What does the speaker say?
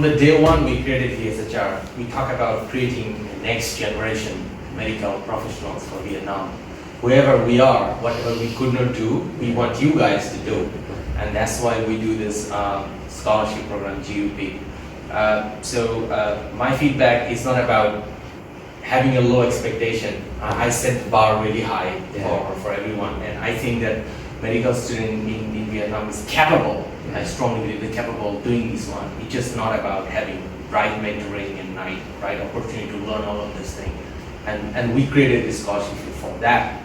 from the day one we created VSHR, we talk about creating the next generation medical professionals for Vietnam. Wherever we are, whatever we could not do, we want you guys to do. And that's why we do this scholarship program, GUP. My feedback is not about having a low expectation. I set the bar really high for everyone. And I think that medical student in Vietnam is capable. I strongly believe they're capable of doing this one. It's just not about having right mentoring and right opportunity to learn all of this thing. And we created this scholarship for that.